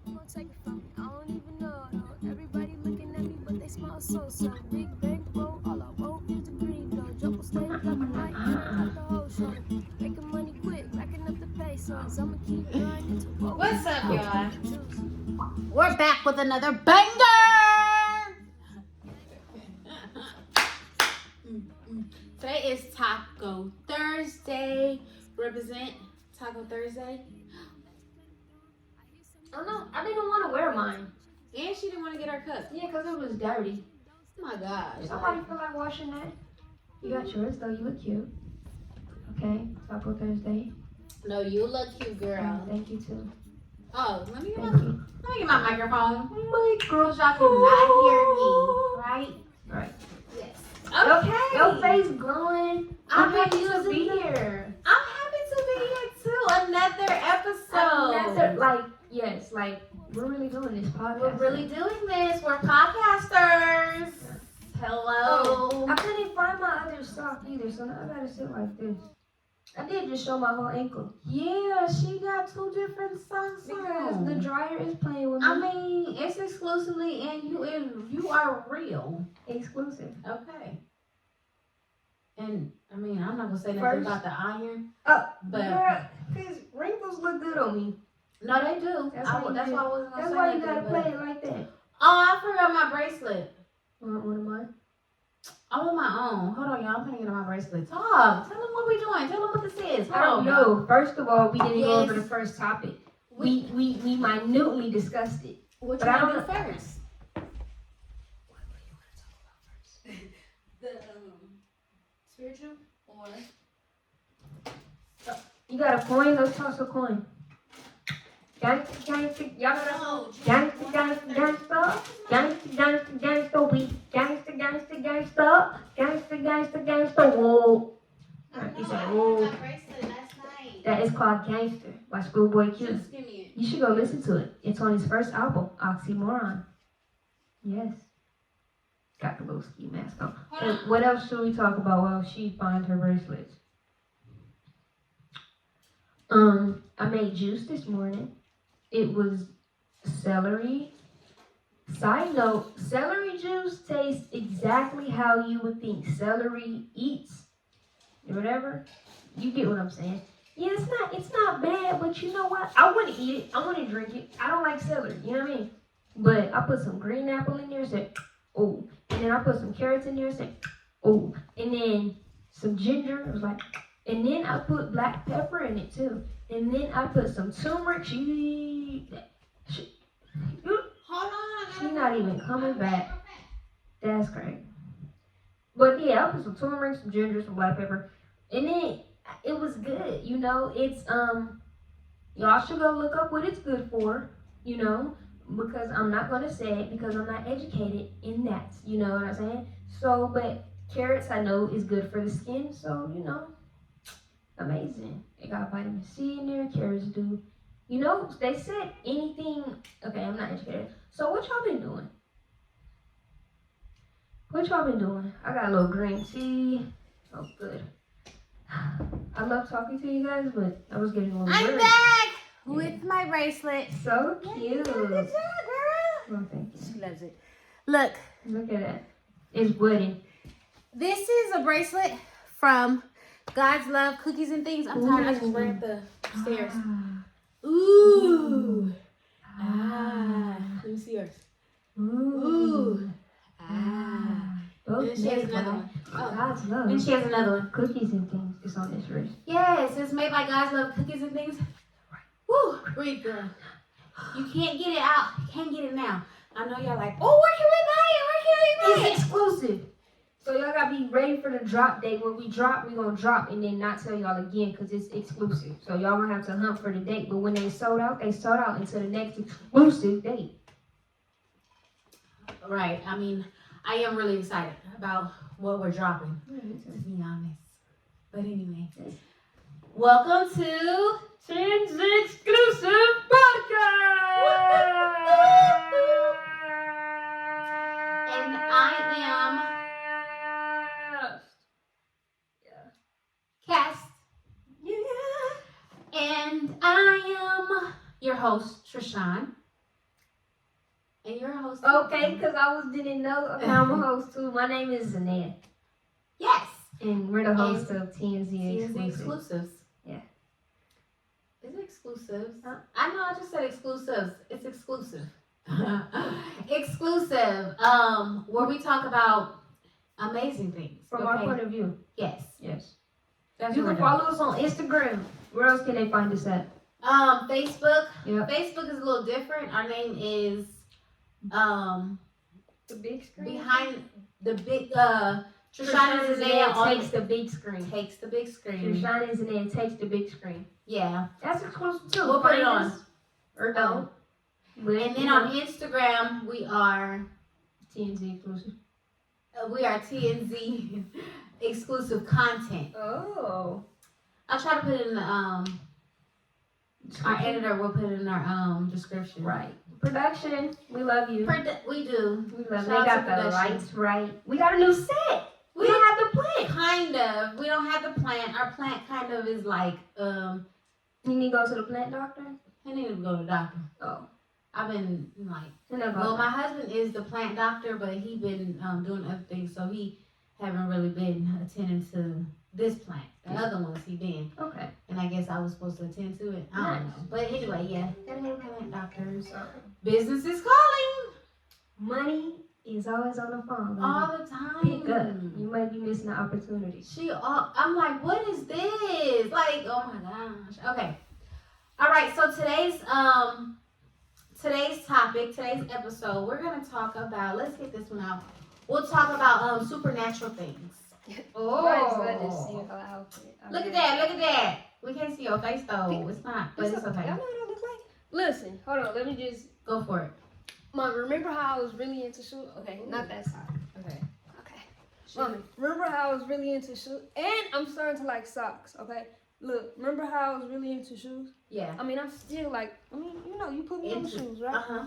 Won't take it from me, I don't even know. Everybody looking at me, but they smile so. Big bankroll, all I want is to breathe. No joke will stay up like a night, got the whole show. Making money quick, racking up the pesos. I'ma keep grinding to what. What's up, y'all? We're back with another banger. Today is Taco Thursday. Represent Taco Thursday. I don't know. I didn't want to wear mine. And she didn't want to get her cup. Yeah, because it was dirty. Oh my gosh. Somebody feel like washing that? You got yours, though. You look cute. Okay. Taco Thursday. No, you look cute, girl. Thank you, too. Oh, let me get Thank you. my microphone. Girls, y'all cannot hear me, right? Right. Yes. Okay. Your face glowing. I'm happy happy to be here. I'm happy to be here too. Another episode. We're really doing this podcast. We're really doing this. We're podcasters. Hello. I couldn't find my other sock either, so now I gotta sit like this. I did just show my whole ankle. Yeah, she got two different socks Because on. the dryer is playing with me. I mean, it's exclusively and you are real. Exclusive. Okay. And I mean, I'm not gonna say nothing about the iron. But because wrinkles look good on me. No, they do. That's That's why why I wasn't gonna That's say why you nothing, gotta play it like that. Oh, I forgot my bracelet. Want one of mine? I want my own. Hold on, y'all. I'm gonna get my bracelet. Talk. Tell them what we doing. Tell them what this is. I don't know. First of all, we didn't go over Yes. the first topic. We minutely discussed it. What But you I want to don't do first? What do you want to talk about first? The spiritual or You got a coin? Let's toss a coin. Gangsta, gangsta, y'all know that song? Gangsta, gangsta, gangsta. Gangsta, gangsta, gangsta, we. Gangsta, gangsta, gangsta. Gangsta, gangsta, gangsta, whoa. Alright, you said whoa. my bracelet last night. That is called Gangster by Schoolboy Q. Just give me it. You should go listen to it. It's on his first album, Oxymoron. Yes. Got the little ski mask on. And what else should we talk about while she finds her bracelets? I made juice this morning. It was celery. Side note, celery juice tastes exactly how you would think celery eats. Or whatever. You get what I'm saying. Yeah, it's not bad, but you know what? I want to eat it. I want to drink it. I don't like celery, you know what I mean? But I put some green apple in there, said, oh. And then I put some carrots in there, said, oh. And then some ginger, it was like, and then I put black pepper in it too. And then I put some turmeric. She's not even coming back. That's crazy. But yeah, I put some turmeric, some ginger, some black pepper. And then it was good, you know. It's y'all should go look up what it's good for, you know, because I'm not gonna say it because I'm not educated in that, you know what I'm saying? So, but carrots I know is good for the skin, so you know, amazing. It got vitamin C in there, carrots do. You know, they said anything. Okay, I'm not educated. So what y'all been doing? What y'all been doing? I got a little green tea. Oh, good. I love talking to you guys, but I was getting a little I'm worried. back with my bracelet. So cute. Good job, girl. Oh, thank you. She loves it. Look, Look at that. It's woody. this is a bracelet from God's Love Cookies and Things. I'm tired. I just ran up the stairs. Ooh. Ah. Let me see yours. Ooh. Ah. Both And she has made another by one. Oh. God's love. And she has another one. Cookies and things. It's on this wrist. Yes, it's made by God's Love Cookies and Things. Woo. Breathe, girl. You can't get it out. You can't get it now. I know y'all like, oh, where can we buy it? Where can we buy It's exclusive. So y'all gotta be ready for the drop date. When we drop, we gonna drop and then not tell y'all again because it's exclusive. So y'all gonna have to hunt for the date. But when they sold out until the next exclusive date. Right. I mean, I am really excited about what we're dropping, Yeah, me too. to be honest. But anyway, welcome to TNZ Exclusive Podcast. And I am Cass. Yeah. And I am your host, Trishan. And your host. Okay, because didn't know. Okay, I'm a host too. My name is Zanaya. Yes. And we're the host of TNZ TNZ Exclusive. Exclusives. Yeah. Is it exclusives? Huh? I know I just said exclusives. It's exclusive. Exclusive. Where we talk about amazing things. From our point of view. Yes. Yes. That's You what can we're follow us on Instagram. Where else can they find us at? Facebook. Yeah. Facebook is a little different. Our name is The big screen. behind the big Trishan is is there on takes the big screen. takes the big screen. Trishan is in takes the big screen. Yeah. That's exclusive too. We'll put it Find on. us Or don't. But, And then on Instagram we are TNZ Exclusive. TNZ Exclusive Content. Oh. I'll try to put it in the our editor will put it in our description. Right. Production. We love you. We do. We love Shout They out got to the production. lights right. We got a new set. We don't have the plant. Kind of. We don't have the plant. Our plant kind of is like You need to go to the plant doctor? I need to go to the doctor. Oh. I've been like No, well, my husband is the plant doctor, but he been doing other things, so he haven't really been attending to this plant. The other ones he been, Okay. and I guess I was supposed to attend to it. I don't know, but anyway, yeah, gotta have plant doctors. Sorry. Business is calling Money is always on the phone. Baby. all the time. Pick up. You might be missing the opportunity. I'm like, what is this? Like, oh my gosh. Okay. All right. So today's topic, today's episode, we're gonna talk about. Let's get this one out. We'll talk about supernatural things. Oh. Look at that. Look at that. We can't see your face though. It's not, but it's okay. Y'all know what I look like? Listen, hold on. Let me just. Go for it. Mom, remember how I was really into shoes? Okay, not that side. Okay. Okay. Mommy, remember how I was really into shoes? And I'm starting to like socks, okay? Look, remember how I was really into shoes? Yeah. I mean, I'm still like, you put me on shoes, right? Uh-huh.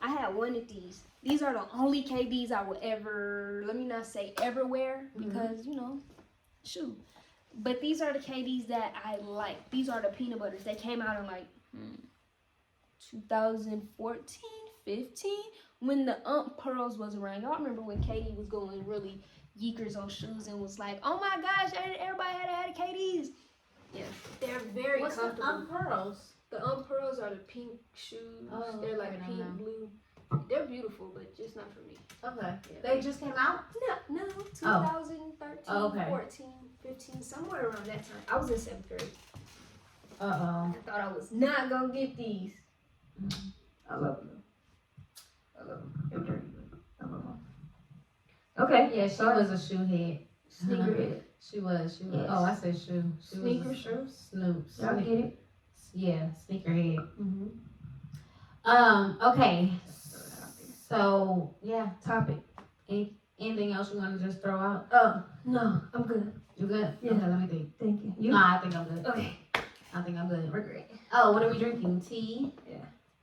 I had one of these. These are the only KDs I would ever, let me not say ever wear, because, shoe. But these are the KDs that I like. These are the peanut butters. They came out in like 2014, 15, when the Pearls was around. Y'all remember when KD was going really yeekers on shoes and was like, oh my gosh, everybody had KDs. Yeah, they're very comfortable. Pearls? The Pearls are the pink shoes. Oh, they're like okay, pink, no. blue. They're beautiful, but just not for me. Okay. Yeah. They just came out? No, 2013, Okay. 14, 15, somewhere around that time. I was in 7th grade. Uh-oh. I thought I was not gonna get these. I love them. I love them. They're dirty, but I love them. Okay. Yeah, she was a shoe head. Sneakerhead. She was. Yes. Oh, I said shoe. She Sneaker was shoe. Snoop. Y'all get it? Yeah, sneakerhead. Mm-hmm. Okay. So, yeah. Topic. Anything else you want to just throw out? Oh, no, I'm good. You good? Yeah. Okay, let me think. Thank you. You? Nah, I think I'm good. Okay. I think I'm good. We're great. Oh, what are we drinking? Tea? Yeah.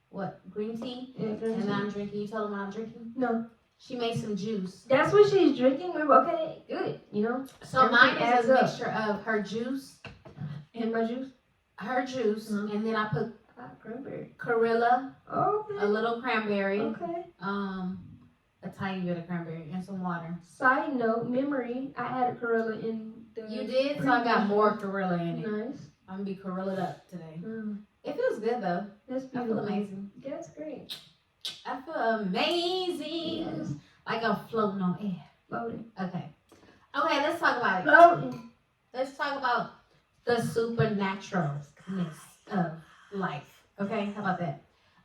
What? Green tea? Yeah, green And tea. I'm drinking. You tell them what I'm drinking? No. She made some juice. That's what she's drinking. Okay, good. So mine Everything is adds a up. mixture of her juice, And my juice? her juice, Mhm. and then I put Cranberry. Corilla, Okay. a little cranberry, Okay. a tiny bit of cranberry, and some water. Side note, memory. I added Corilla in the. You did, so I got more Corilla in it. Nice. I'm gonna be Corilla'd up today. Mm, It feels good though. that's I feel beautiful. amazing. That's great. I feel amazing. Yes. Like I'm floating on air. Floating. Okay. Okay, let's talk about it. Floating. Let's talk about the supernaturalness of life. Okay, how about that?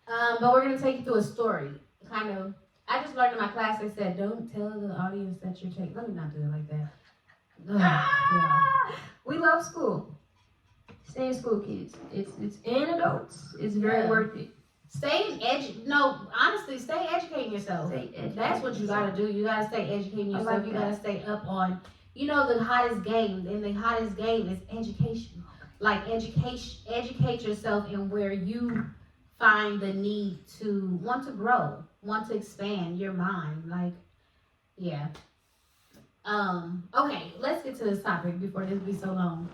But we're gonna take you through a story. Kind of. I just learned in my class. They said, "Don't tell the audience that you're taking." Let me not do it like that. Yeah. We love school. Stay in school, kids. It's and adults. It's very Yeah. worth it. Honestly, stay educating yourself. Stay educated. That's what you gotta do. You gotta stay educating I yourself. like You that. gotta stay up on, the hottest game. And the hottest game is education. Like educate yourself in where you find the need to want to grow, want to expand your mind. Like, yeah. Okay, let's get to this topic before this be so long.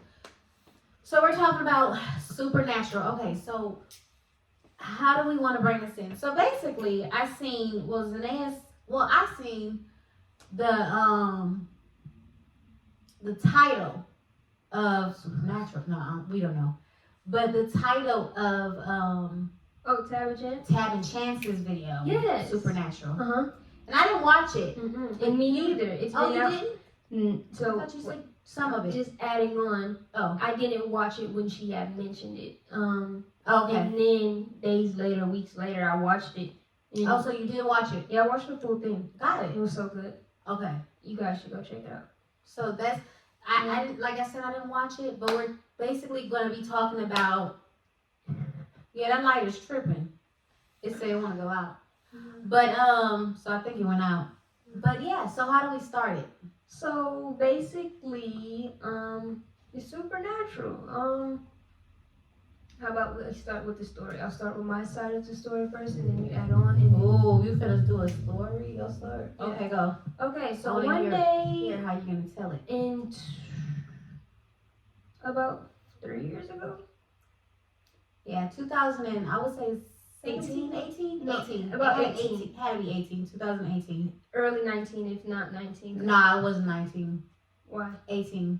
So we're talking about supernatural. Okay, so how do we want to bring this in? So basically, I seen the title of Supernatural. No, we don't know, but the title of Tab and Chance. Tab and Chance's video. Yes. Supernatural. Uh-huh. And I didn't watch it. And me neither. It's Oh, been you out. didn't? So I thought you said some of it. just adding on. Oh. I didn't watch it when she had mentioned it. Okay. And then days later, weeks later, I watched it. And Oh, so you did watch it? yeah, I watched the full thing. Got It it. was so good. Okay. You guys should go check it out. So that's I like I said, I didn't watch it, but we're basically going to be talking about. Yeah, that light is tripping. It said it want to go out, but so I think it went out. But yeah, so how do we start it? So basically, it's supernatural. How about we start with the story? I'll start with my side of the story first, and then you add on. And Oh, you finna do a story? Your story? Yeah. Okay, go. okay, so I wanna one hear day how you gonna tell it? in about 3 years ago. Yeah, 2000 and I would say 18. No, 18. about It had 18. Had to be 18. 2018. Early 19, if not 19. Nah, it wasn't 19. Why? 18.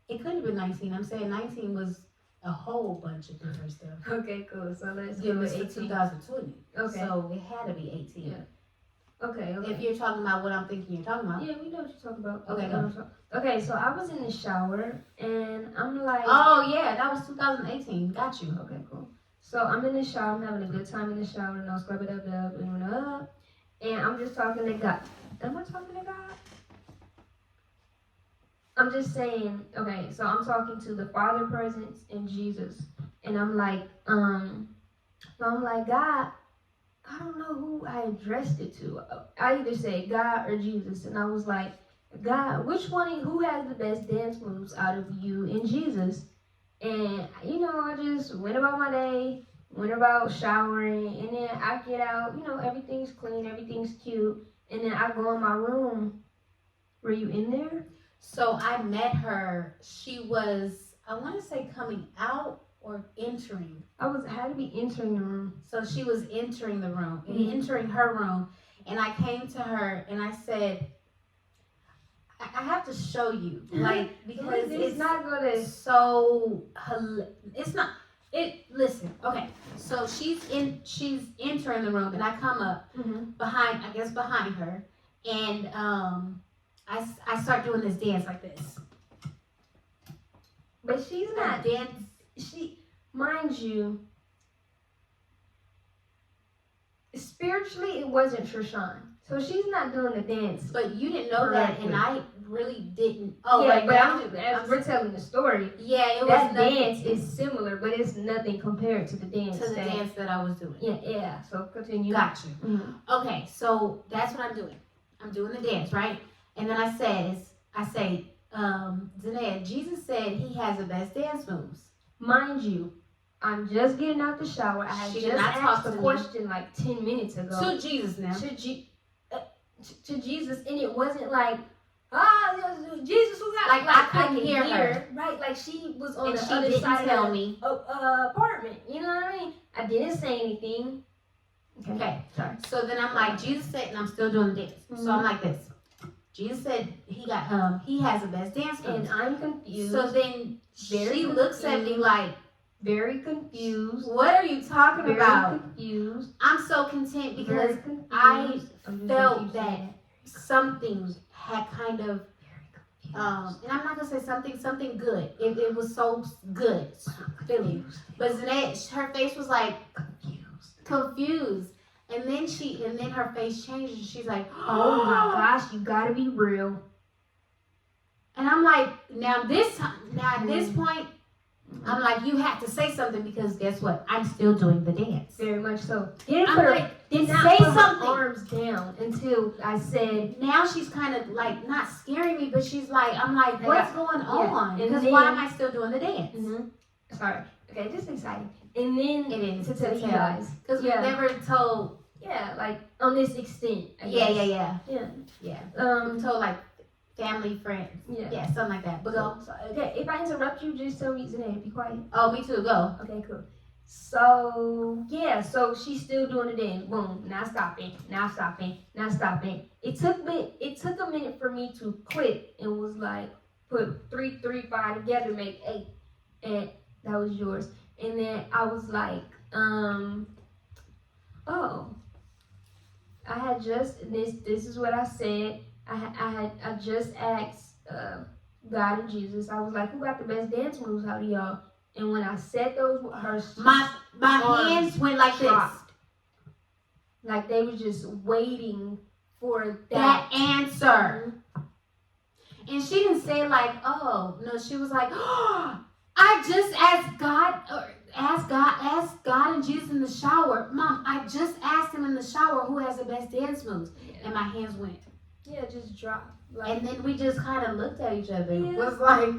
It could have been 19. I'm saying 19 was a whole bunch of different stuff. Okay, cool. So let's It go was with for 18. 2020. Okay. So it had to be 18. Yeah. Okay. If you're talking about what I'm thinking you're talking about. Yeah, we know what you're talking about. Okay, go. Okay, so I was in the shower and I'm like, Oh, yeah, that was 2018. Got you. okay, cool. So I'm in the shower, I'm having a good time in the shower, no scrub it up, and I'm just talking to God. Am I talking to God? I'm just saying, okay, so I'm talking to the Father presence and Jesus. And I'm like, God, I don't know who I addressed it to. I either say God or Jesus. And I was like, God, who has the best dance moves out of you and Jesus? And, I just went about my day, went about showering, and then I get out, everything's clean, everything's cute. And then I go in my room. Were you in there? So I met her. She was, I want to say, coming out or entering. Had to be entering the room. So she was entering the room, entering her room. And I came to her and I said, I have to show you, because it's not gonna. So it's not. Listen, okay. So she's entering the room, and I come up behind her, and I start doing this dance like this. But she's not dance. Mind you, spiritually it wasn't Trishan. So she's not doing the dance. But you didn't know that, and I really didn't. Oh, yeah, but as we're telling the story, yeah, that dance is similar, but it's nothing compared to the dance. Dance that I was doing. Yeah. So continue. Got you. Mm-hmm. Okay, so that's what I'm doing. I'm doing the dance, right? And then I say, Zanaya, Jesus said he has the best dance moves. Mind you, I'm just getting out the shower. I had just asked the question like 10 minutes ago. To Jesus now. To Jesus, and it wasn't like, Jesus who got like I couldn't hear her. Right, like she was on and the she other didn't side tell of me. apartment. You know what I mean? I didn't say anything. Okay. Sorry. So then I'm like, Jesus said, and I'm still doing the dance. Mm-hmm. So I'm like this. Jesus said he has the best dance moves. And I'm confused. So then she looks at me like, very confused. What are you talking about? Confused. I'm so content because I felt that something had kind of, and I'm not gonna say something good. It was so good feeling. But Zanae, her face was like confused. And then her face changed and she's like, oh my gosh, you gotta be real. And I'm like, at this point, I'm like, you have to say something because guess what? I'm still doing the dance. Very much so. Did not say put something. Her arms down until I said. Now she's kind of like not scaring me, but she's like, I'm like, what's going on? Because then, why am I still doing the dance? Mm-hmm. Sorry. Okay, just exciting. And then it is to tell you guys, because we never told. Yeah, like on this extent. Yeah. We told like family, friends. Yeah, something like that. But go. Okay, if I interrupt you, just tell me, Zanae, be quiet. Oh, me too. Go. Okay, cool. So yeah, so she's still doing it then. Boom, now stopping, now stopping, now stopping. It took a minute for me to quit and was like put 3, 3, 5 together, make 8. And that was yours. And then I was like, oh, I had just this is what I said. I just asked God and Jesus. I was like, who got the best dance moves out of y'all? And when I said those, my hands went like dropped. this. Like they were just waiting for That answer. And she didn't say like, oh, no, she was like, oh, I just asked God and Jesus in the shower. Mom, I just asked him in the shower who has the best dance moves. Yeah. And my hands went. Yeah, just dropped. Like, And then we just kind of looked at each other. Yeah. It was like,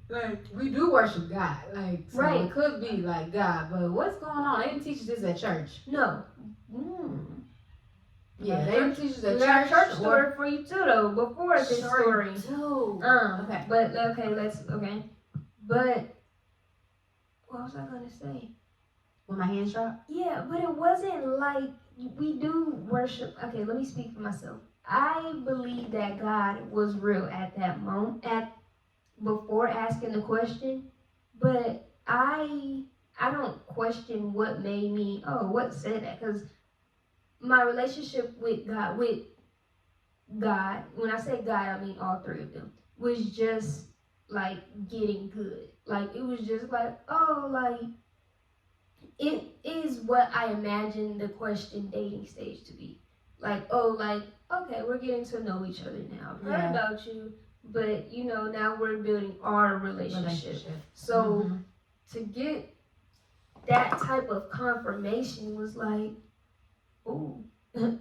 like, we do worship God. Like, so Right. it could be like God, but what's going on? They didn't teach us this at church. no. Yeah, they didn't teach us at We got a church. church story for you too, though. Before this story. Too. Okay. But But what was I gonna say? When my hands dropped? Yeah, but it wasn't like we do worship. Okay, let me speak for myself. I believe that God was real at that moment, before asking the question. But I don't question what made me. Oh, what said that? Because my relationship with God, when I say God, I mean all 3 of them, was just like getting good. Like it was just like, oh, like it is what I imagined the question dating stage to be. Like, oh, like, okay, we're getting to know each other now. I've heard about you, but now we're building our relationship. So to get that type of confirmation was like, oh, like,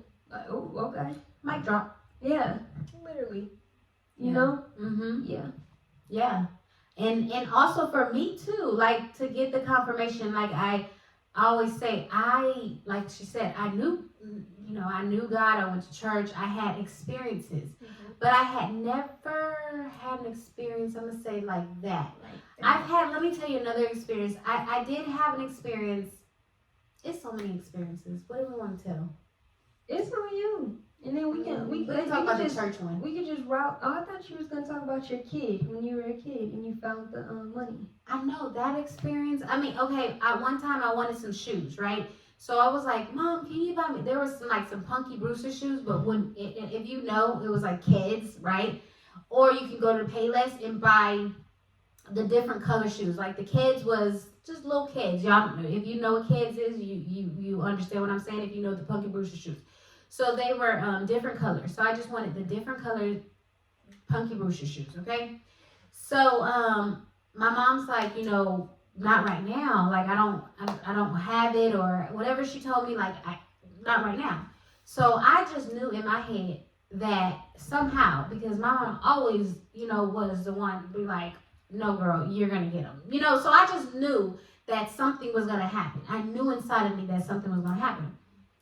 oh, okay. Mic drop. Yeah, literally. You Yeah. know? Mm-hmm. Yeah. Yeah. And also for me too, like to get the confirmation, like I always say, like she said, I knew God, I went to church, I had experiences, but I had never had an experience, I'm gonna say like that. Let me tell you another experience. I did have an experience. It's so many experiences. What do we want to tell? It's on you. And then we can talk about the church one. We could just route. Oh, I thought you was gonna talk about your kid when you were a kid and you found the money. I know that experience. I mean, okay. One time I wanted some shoes, right? So I was like, Mom, can you buy me? There was some Punky Brewster shoes, but if you know, it was like kids, right? Or you can go to Payless and buy the different color shoes. Like the kids was just little kids. Y'all, if you know what kids is, you understand what I'm saying. If you know the Punky Brewster shoes. So they were different colors. So I just wanted the different colored Punky Brewster shoes, okay? So my mom's like, not right now. Like I don't have it or whatever she told me, like not right now. So I just knew in my head that somehow, because my mom always, was the one to be like, no girl, you're gonna get them. So I just knew that something was gonna happen. I knew inside of me that something was gonna happen.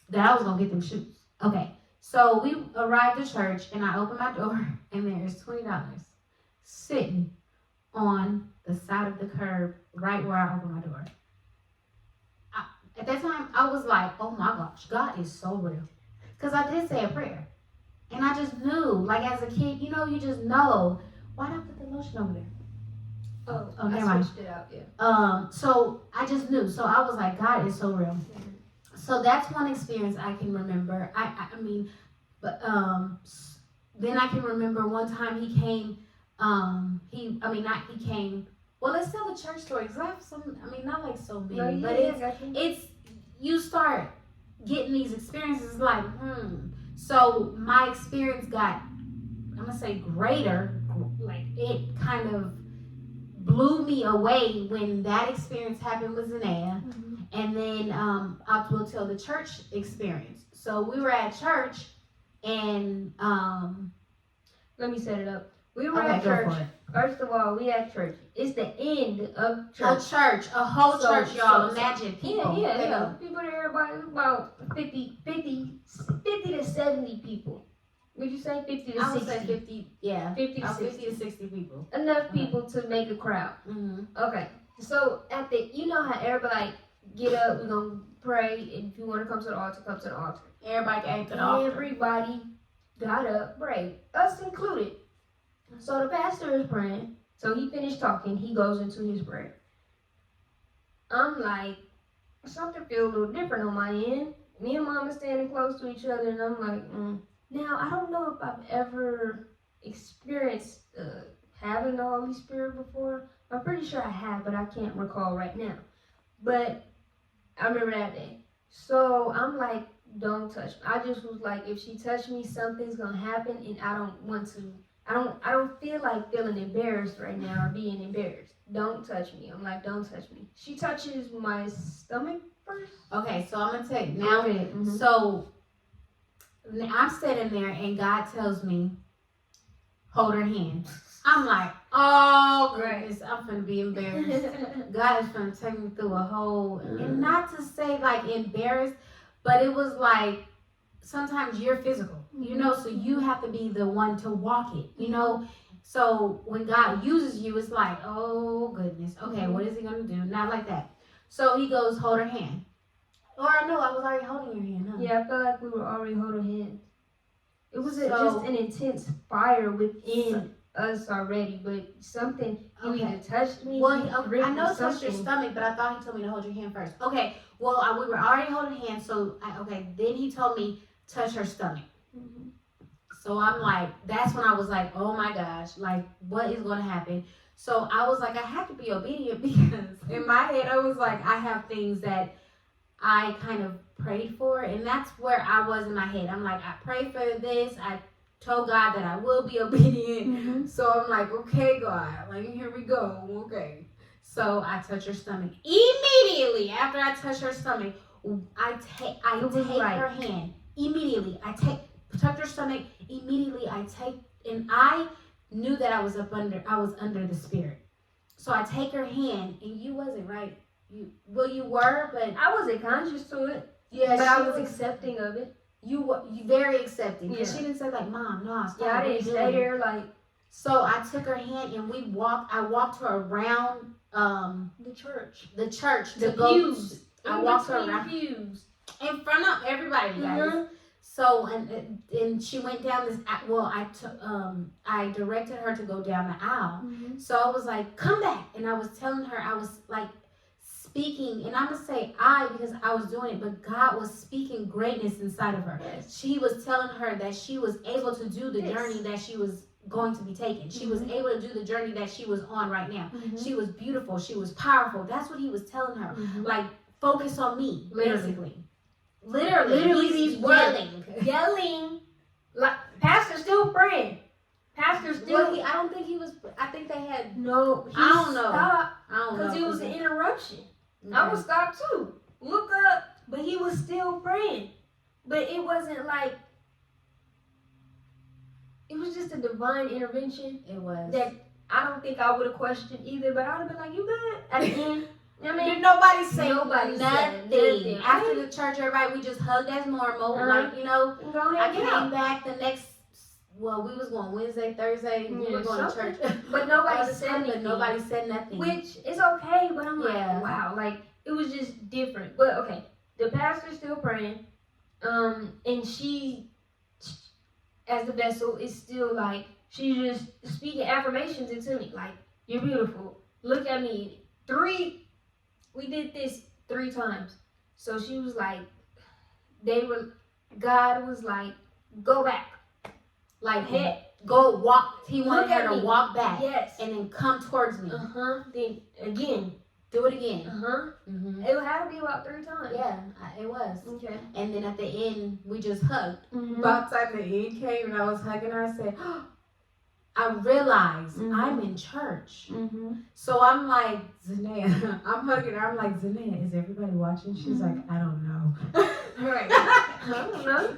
That I was gonna get them shoes. Okay, so we arrived at church and I opened my door and there's $20 sitting on the side of the curb right where I opened my door. At that time, I was like, oh my gosh, God is so real. Because I did say a prayer. And I just knew, like as a kid, you just know. Why did I put the lotion over there? Oh, never mind. I switched it out, yeah. So I just knew. So I was like, God is so real. So that's one experience I can remember. Then I can remember one time he came. He came. Well, let's tell the church story. Cause I have some. not like so many, but it's you start getting these experiences like, So my experience got, I'm gonna say greater. Like it kind of blew me away when that experience happened with Zanaya. And then I will tell the church experience. So we were at church and let me set it up. We were at church. First of all, we at church. It's the end of church. A whole church, y'all. Imagine people. Yeah. People there, about 50 to 70 people. Would you say 50 to 60? I would say 50, yeah. 50 to 60. 50 to 60 people. Enough people to make a crowd. Mm-hmm. Okay. So at the, you know how everybody like get up, we're gonna pray, and if you want to come to the altar, come to the altar. Everybody came to the altar. Everybody got up, prayed, us included. So the pastor is praying. So he finished talking. He goes into his prayer. I'm like, something feels a little different on my end. Me and Mama standing close to each other, and I'm like, Now, I don't know if I've ever experienced having the Holy Spirit before. I'm pretty sure I have, but I can't recall right now. But I remember that day. So I'm like, don't touch me. I just was like, if she touched me, something's gonna happen, and I don't want to. I don't feel like feeling embarrassed right now or being embarrassed. Don't touch me. I'm like, don't touch me. She touches my stomach first. Okay, so I'm gonna tell you now. Okay, mhm. So I'm sitting there, and God tells me, hold her hand. I'm like, oh goodness, I'm gonna be embarrassed. God is gonna take me through a whole, and not to say like embarrassed, but it was like sometimes you're physical, you know, so you have to be the one to walk it, you know. So when God uses you, it's like, oh goodness, okay, what is he gonna do? Not like that. So he goes, hold her hand. Or no, I was already holding your hand, huh? Yeah, I felt like we were already holding hands. It was just So- an intense fire within us already, but something, you Okay. either touched me, Well, gripped I know or it touched your something. stomach, but I thought he told me to hold your hand first. Okay, well, we were already holding hands, so, then he told me, touch her stomach. Mhm. So I'm like, that's when I was like, oh my gosh, like, what is going to happen? So I was like, I have to be obedient because in my head, I was like, I have things that I kind of prayed for, and that's where I was in my head. I'm like, I prayed for this, I told God that I will be obedient. Mhm. So I'm like, okay, God, like, here we go, okay. So I touch her stomach. Immediately after I touch her stomach, I take her hand. Immediately, touch her stomach. Immediately, and I knew that I was under the Spirit. So I take her hand, and you wasn't right. You were, but I wasn't conscious to it, yeah, but I was accepting of it. You very accepting. Because Yeah. she didn't say like, Mom, no, stop. Yeah, I didn't stay there like So I took her hand and I walked her around the church. the church The to go. pews. I In walked her between around pews. in front of everybody, guys. Mhm. So and she went down this. Well, I directed her to go down the aisle. Mhm. So I was like, come back, and I was telling her, I was like speaking, and I'm gonna say I because I was doing it, but God was speaking greatness inside of her. Yes. She was telling her that she was able to do the Yes. journey that she was going to be taking. She was able to do the journey that she was on right now. Mhm. She was beautiful. She was powerful. That's what he was telling her. Mhm. Like, focus on me, Literally. basically. Literally, Literally he's these words. yelling. Yelling. Like, Pastor's still praying. Pastor's still. Well, I don't think he was. I think they had. No, he I don't know. stopped I don't know. because it was an interruption. Okay. I would stop too. Look up, but he was still praying. But it wasn't like. It was just a divine intervention It was. that I don't think I would have questioned either. But I would have been like, "You good?" At the end, I mean, Did nobody say nobody said nothing. nothing. After the church, everybody, we just hugged as normal. Uh-huh. Like, you know, go I ahead, get came out. back the next, well, we was going Wednesday, Thursday, we Yeah, were going to something. church. But nobody All the said time, but anything. nobody said nothing. Which is okay, but I'm Yeah. like, wow, like it was just different. But okay, the pastor's still praying, and she, as the vessel, is still like she's just speaking affirmations into me, like you're beautiful. Look at me. We did this 3 times. So she was like, God was like, go back. Like, Head, go walk. He wanted Look at her to me. walk back yes. and then come towards me. Then again. Do it again. Mm-hmm. It had to be about 3 times. Yeah, it was. Okay. And then at the end, we just hugged. Mm-hmm. About the time the end came and I was hugging her, I said, I realized Mhm. I'm in church. Mm-hmm. So I'm like, Zanaya, I'm hugging her. I'm like, Zanaya, is everybody watching? She's like, I don't know. Right. I don't know.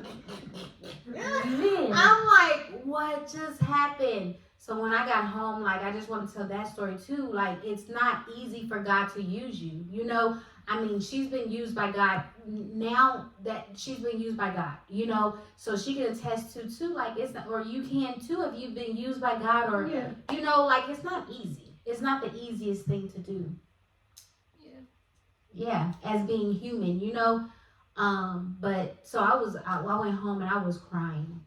Man. I'm like, what just happened? So when I got home, like, I just want to tell that story too. Like, it's not easy for God to use you. You know, I mean, she's been used by God. Now that she's been used by God, you know, so she can attest to too. Like, it's not, or you can too if you've been used by God, or Yeah. you know, like, it's not easy. It's not the easiest thing to do. yeah, as being human, you know. But so I went home and I was crying.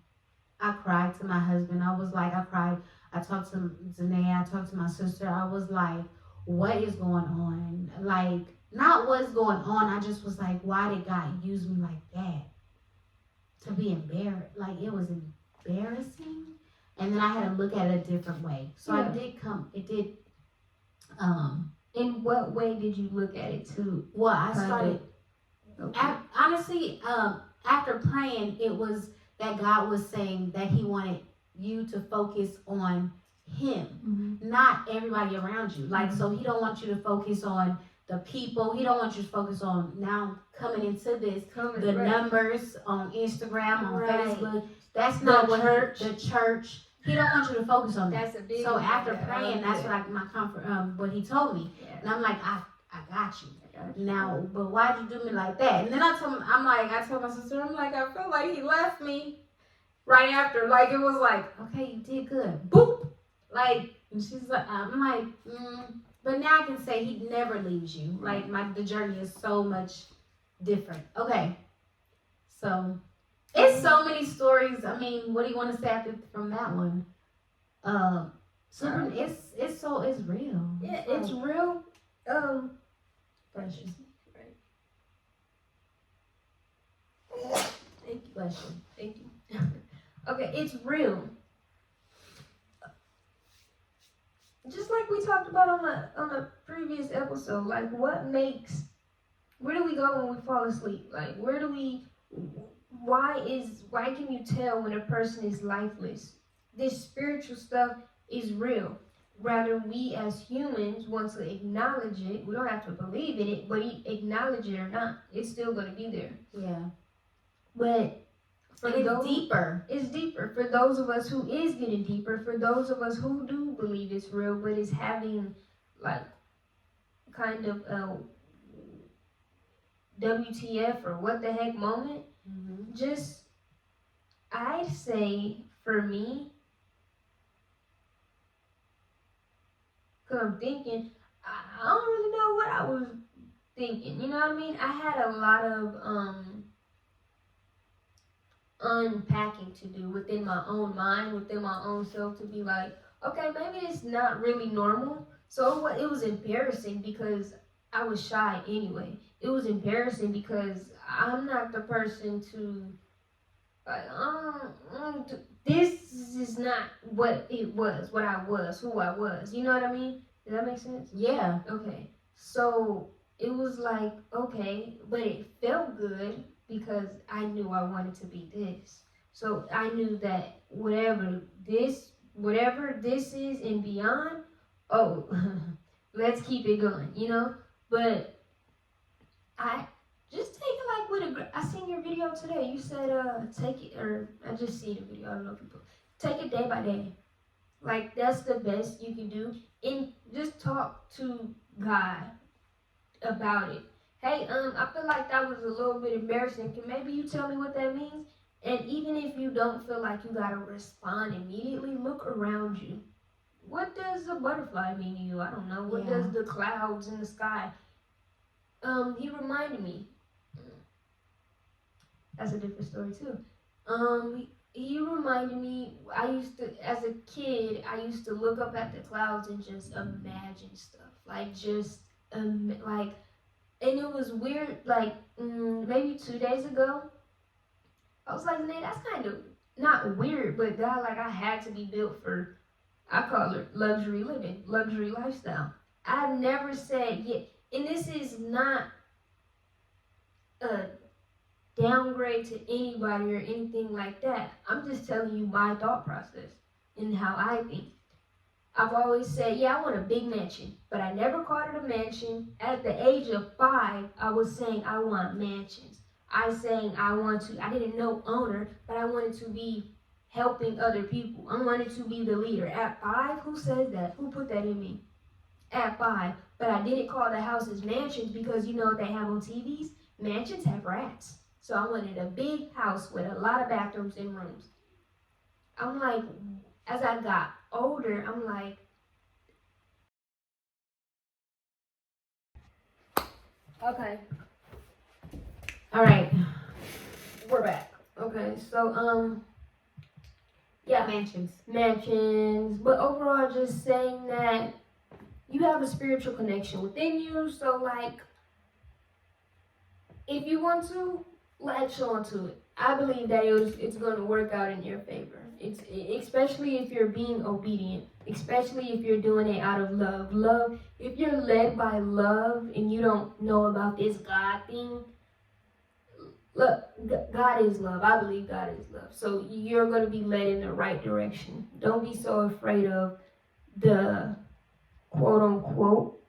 I cried to my husband. I was like, I cried. I talked to Zanaya. I talked to my sister. I was like, what is going on? Like, not what's going on. I just was like, why did God use me like that? To be embarrassed. Like, it was embarrassing. And then I had to look at it a different way. So Yeah. In what way did you look at it too? Well, I started, Okay. honestly, after praying, it was that God was saying that He wanted you to focus on Him, not everybody around you. Like, so He don't want you to focus on the people. He don't want you to focus on now coming into this, the numbers on Instagram, on Facebook. That's not what the church. He don't want you to focus on that. That's a big So one. after praying, that's what my comfort. What He told me, and I'm like, I got you. Now, but why'd you do me like that? And then I told my sister, I'm like, I feel like He left me right after. Like, it was like, okay, you did good. Boop. Like, and she's like, I'm like, but now I can say He never leaves you. Like, the journey is so much different. Okay. So, it's so many stories. I mean, what do you want to say from that one? So it's real. Yeah, it's real. Precious. Right. Thank you. Bless you. Thank you. Okay, it's real. Just like we talked about on the previous episode, like where do we go when we fall asleep? Like why can you tell when a person is lifeless? This spiritual stuff is real. Rather, we as humans want to acknowledge it. We don't have to believe in it, but acknowledge it or not, it's still going to be there. Yeah. But it's deeper. It's deeper. For those of us who is getting deeper, for those of us who do believe it's real, but is having like kind of a WTF or what the heck moment, just I'd say for me, because I'm thinking, I don't really know what I was thinking. You know what I mean? I had a lot of unpacking to do within my own mind, within my own self, to be like, okay, maybe it's not really normal. So it was embarrassing because I was shy anyway. It was embarrassing because I'm not the person to like, this is not what it was, what I was, who I was. You know what I mean? Does that make sense? Yeah. Okay. So it was like, okay, but it felt good because I knew I wanted to be this. So I knew that whatever this is and beyond, let's keep it going, you know? But I just take it like I seen your video today. You said, take it, or I just seen the video, I don't know people. Take it day by day. Like, that's the best you can do. And just talk to God about it. Hey, I feel like that was a little bit embarrassing. Can maybe you tell me what that means? And even if you don't feel like you gotta respond immediately, look around you. What does a butterfly mean to you? I don't know. What does the clouds in the sky? He reminded me. That's a different story too. He reminded me, as a kid, I used to look up at the clouds and just imagine stuff. And it was weird, like, maybe 2 days ago, I was like, man, that's kind of not weird, but God, like, I had to be built for, I call it luxury living, luxury lifestyle. I've never said, and this is not a downgrade to anybody or anything like that. I'm just telling you my thought process and how I think. I've always said, I want a big mansion, but I never called it a mansion. At the age of 5, I was saying I want mansions. I didn't know owner, but I wanted to be helping other people. I wanted to be the leader. At 5, who says that? Who put that in me? At 5, but I didn't call the houses mansions because you know what they have on TVs? Mansions have rats. So I wanted a big house with a lot of bathrooms and rooms. I'm like, as I got older, I'm like, Okay, All right. we're back. Okay, so yeah, mansions, but overall, just saying that you have a spiritual connection within you. So like, if you want to latch on to it, I believe that it's going to work out in your favor. It's especially if you're being obedient, especially if you're doing it out of love. Love. If you're led by love and you don't know about this God thing, look, God is love. I believe God is love. So you're going to be led in the right direction. Don't be so afraid of the quote unquote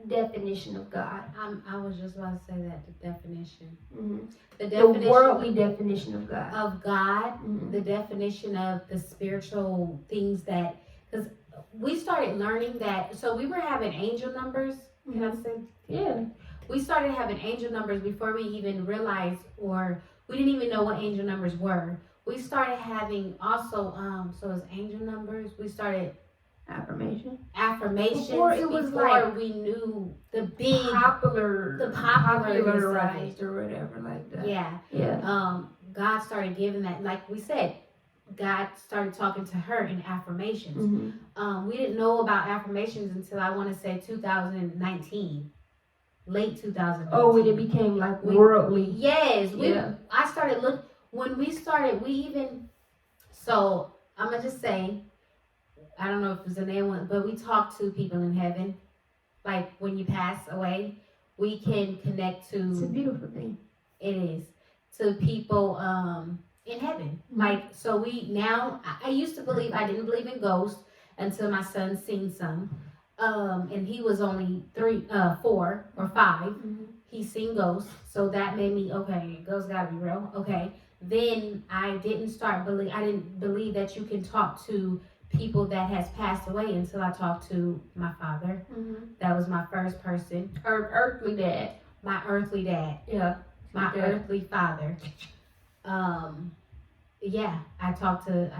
definition of God. I was just about to say that, the definition. Mm-hmm. The The definition worldly definition of God. mm-hmm. The definition of the spiritual things that, because we started learning that, so we were having angel numbers, can I say? Yeah. We started having angel numbers before we even realized, or we didn't even know what angel numbers were. We started having also, so as angel numbers, we started affirmations Before it was like we knew the big popularized or whatever like that. Yeah. God started giving that, like we said, God started talking to her in affirmations. Mm-hmm. We didn't know about affirmations until I want to say 2019, late 2019. Oh, when it became like worldly. Yes. I started so I'm gonna just say, I don't know if it's a name one, but we talk to people in heaven. Like when you pass away, we can connect to. It's a beautiful thing. It is, to people in heaven. Mm-hmm. Like, so I used to believe, I didn't believe in ghosts until my son seen some. And he was only 4 or 5. Mm-hmm. He seen ghosts, so that made me, okay, ghosts gotta be real. Okay. Then I didn't believe that you can talk to people that has passed away until I talked to my father. Mm-hmm. That was my first person. Earthly dad. My earthly dad. Yeah. My earthly father. Yeah, I talked to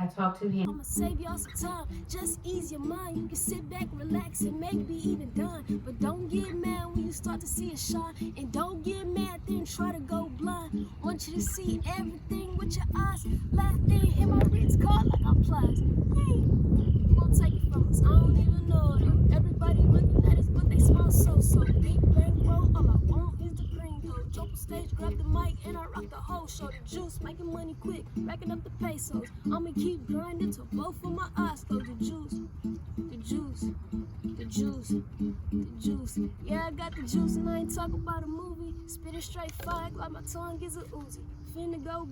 him. I'ma save y'all some time, just ease your mind. You can sit back, relax, and maybe even done. But don't get mad when you start to see it shine. And don't get mad, then try to go blind. Want you to see everything with your eyes. Last thing in my wrist card like I'm plies. Hey, you won't take it from us, I don't even know though. Everybody looking at us, but they smile so. Big bang roll, all I want is the green though. Jump on stage, grab the mic, and I rock the whole show. The juice, making money quick, racking up the pesos. I'ma keep grinding till both of my eyes close. The juice, the juice, the juice, the juice. Yeah, I got the juice, and I ain't talking about a movie. Spitting straight fire like my tongue is a Uzi. Finna go